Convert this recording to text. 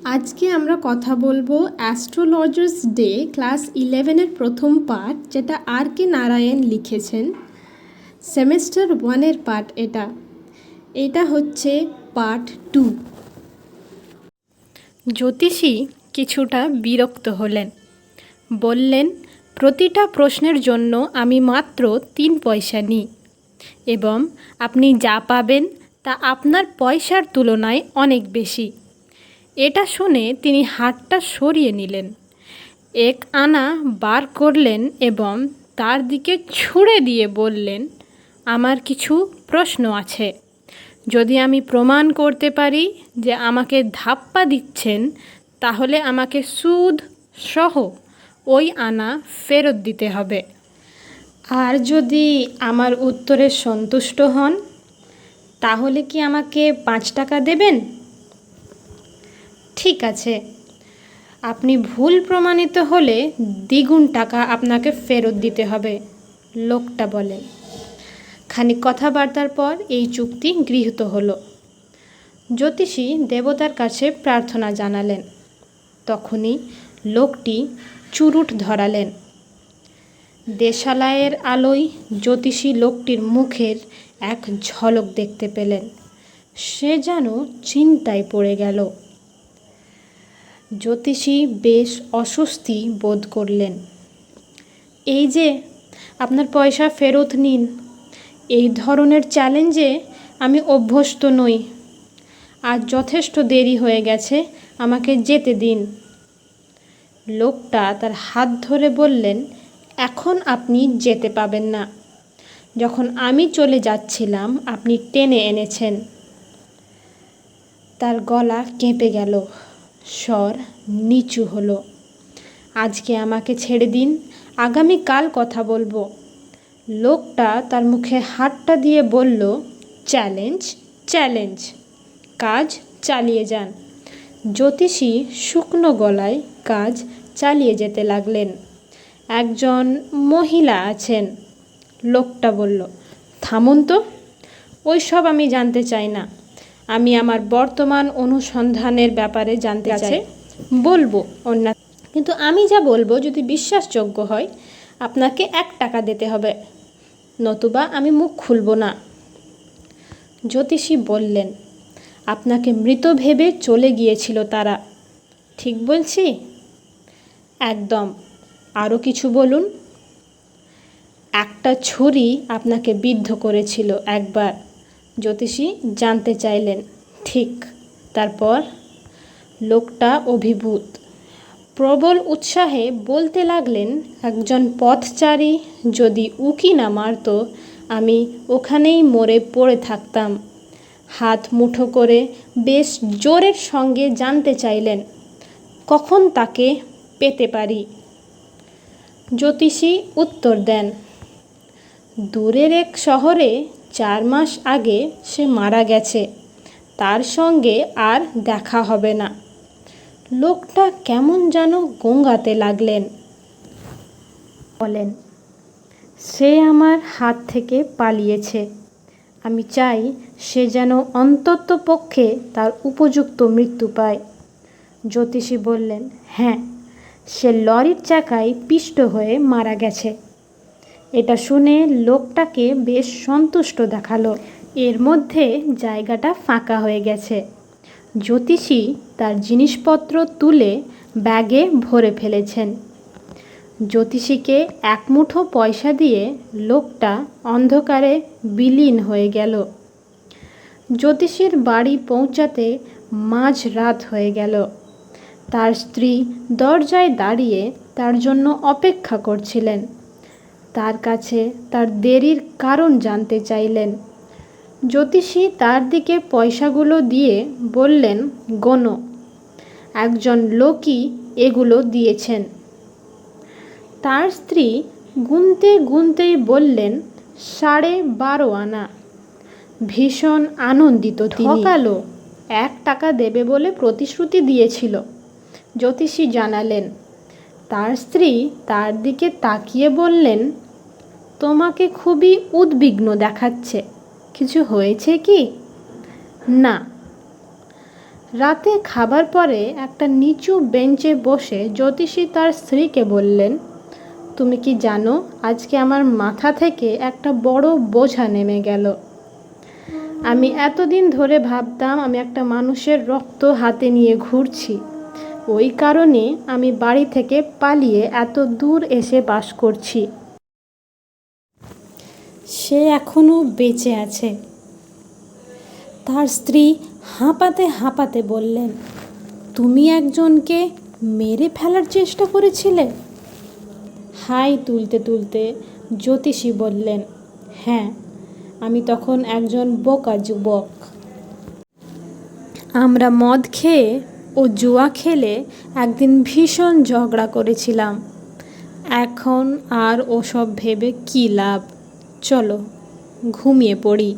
আজকে আমরা কথা বলবো অ্যাস্ট্রোলজার্স ডে ক্লাস 11-এর প্রথম পার্ট, যেটা আর কে নারায়ণ লিখেছেন। সেমেস্টার 1-এর পার্ট এটা হচ্ছে পার্ট 2। জ্যোতিষী কিছুটা বিরক্ত হলেন, বললেন, প্রতিটা প্রশ্নের জন্য আমি মাত্র 3 পয়সা নিই এবং আপনি যা পাবেন তা আপনার পয়সার তুলনায় অনেক বেশি। এটা শুনে তিনি হাতটা সরিয়ে নিলেন, 1 আনা বার করলেন এবং তার দিকে ছুঁড়ে দিয়ে বললেন, আমার কিছু প্রশ্ন আছে। যদি আমি প্রমাণ করতে পারি যে আমাকে ধাপ্পা দিচ্ছেন, তাহলে আমাকে সুদ সহ ওই আনা ফেরত দিতে হবে। আর যদি আমার উত্তরে সন্তুষ্ট হন, তাহলে কি আমাকে 5 টাকা দেবেন? ঠিক আছে, আপনি ভুল প্রমাণিত হলে দ্বিগুণ টাকা আপনাকে ফেরত দিতে হবে, লোকটা বলেন। খানিক কথাবার্তার পর এই চুক্তি গৃহীত হলো। জ্যোতিষী দেবতার কাছে প্রার্থনা জানালেন। তখনই লোকটি চুরুট ধরালেন। দেশালাইয়ের আলোয় জ্যোতিষী লোকটির মুখের এক ঝলক দেখতে পেলেন। সে যেন চিন্তায় পড়ে গেল। জ্যোতিষী বেশ অস্বস্তি বোধ করলেন। এই যে, আপনার পয়সা ফেরত নিন, এই ধরনের চ্যালেঞ্জে আমি অভ্যস্ত নই। আজ যথেষ্ট দেরি হয়ে গেছে, আমাকে যেতে দিন। লোকটা তার হাত ধরে বললেন, এখন আপনি যেতে পাবেন না। যখন আমি চলে যাচ্ছিলাম আপনি টেনে এনেছেন। তার গলা কেঁপে গেল, স্বর নিচু হলো। আজকে আমাকে ছেড়ে দিন, আগামীকাল কথা বলবো। লোকটা তার মুখে হাতটা দিয়ে বলল, চ্যালেঞ্জ চ্যালেঞ্জ, কাজ চালিয়ে যান। জ্যোতিষী শুকনো গলায় কাজ চালিয়ে যেতে লাগলেন। একজন মহিলা আছেন, লোকটা বলল। থামুন তো, ওইসব আমি জানতে চাই না। আমি আমার বর্তমান অনুসন্ধানের ব্যাপারে জানতে চাই। বলবো অন্য, কিন্তু আমি যা বলবো যদি বিশ্বাসযোগ্য হয় আপনাকে 1 টাকা দিতে হবে, নতুবা আমি মুখ খুলব না। জ্যোতিষী বললেন, আপনাকে মৃত ভেবে চলে গিয়েছিল তারা, ঠিক বলছি? একদম। আরও কিছু বলুন। একটা ছুরি আপনাকে বিদ্ধ করেছিল একবার, জ্যোতিষী জানতে চাইলেন। ঠিক। তারপর? লোকটা অভিভূত প্রবল উৎসাহে বলতে লাগলেন, একজন পথচারী যদি উকি না মারত, আমি ওখানেই মরে পড়ে থাকতাম। হাত মুঠো করে বেশ জোরের সঙ্গে জানতে চাইলেন, কখন তাকে পেতে পারি? জ্যোতিষী উত্তর দেন, দূরের এক শহরে 4 মাস আগে সে মারা গেছে, তার সঙ্গে আর দেখা হবে না। লোকটা কেমন যেন গোঙাতে লাগলেন। বলেন, সে আমার হাত থেকে পালিয়েছে। আমি চাই সে যেন অন্ততপক্ষে তার উপযুক্ত মৃত্যু পায়। জ্যোতিষী বললেন, হ্যাঁ, সে লরির চাকায় পিষ্ট হয়ে মারা গেছে। এটা শুনে লোকটাকে বেশ সন্তুষ্ট দেখালো। এর মধ্যে জায়গাটা ফাঁকা হয়ে গেছে। জ্যোতিষী তার জিনিসপত্র তুলে ব্যাগে ভরে ফেলেছেন। জ্যোতিষীকে 1 মুঠো পয়সা দিয়ে লোকটা অন্ধকারে বিলীন হয়ে গেল। জ্যোতিষীর বাড়ি পৌঁছাতে মাঝরাত হয়ে গেল। তার স্ত্রী দরজায় দাঁড়িয়ে তার জন্য অপেক্ষা করছিলেন। তার কাছে তার দেরির কারণ জানতে চাইলেন। জ্যোতিষী তার দিকে পয়সাগুলো দিয়ে বললেন, গোনো, একজন লোকই এগুলো দিয়েছেন। তার স্ত্রী গুনতে গুনতেই বললেন, 12.5 আনা। ভীষণ আনন্দিত তিনি। ঠকালো, 1 টাকা দেবে বলে প্রতিশ্রুতি দিয়েছিল, জ্যোতিষী জানালেন। তার স্ত্রী তার দিকে তাকিয়ে বললেন, তোমাকে খুবই উদ্বিগ্ন দেখাচ্ছে, কিছু হয়েছে কি? না। রাতে খাবার পরে একটা নিচু বেঞ্চে বসে জ্যোতিষী তার স্ত্রীকে বললেন, তুমি কি জানো, আজকে আমার মাথা থেকে একটা বড় বোঝা নেমে গেল। আমি এতদিন ধরে ভাবতাম আমি একটা মানুষের রক্ত হাতে নিয়ে ঘুরছি। ওই কারণে আমি বাড়ি থেকে পালিয়ে এত দূর এসে বাস করছি। সে এখনো বেঁচে আছে। তার স্ত্রী হাঁপাতে হাঁপাতে বললেন, তুমি একজনকে মেরে ফেলার চেষ্টা করেছিলে? হাই তুলতে তুলতে জ্যোতিষী বললেন, হ্যাঁ, আমি তখন একজন বোকা যুবক। আমরা মদ খেয়ে ও জুয়া খেলে একদিন ভীষণ ঝগড়া করেছিলাম। এখন আর ওসব ভেবে কী লাভ, চলো ঘুমিয়ে পড়ি।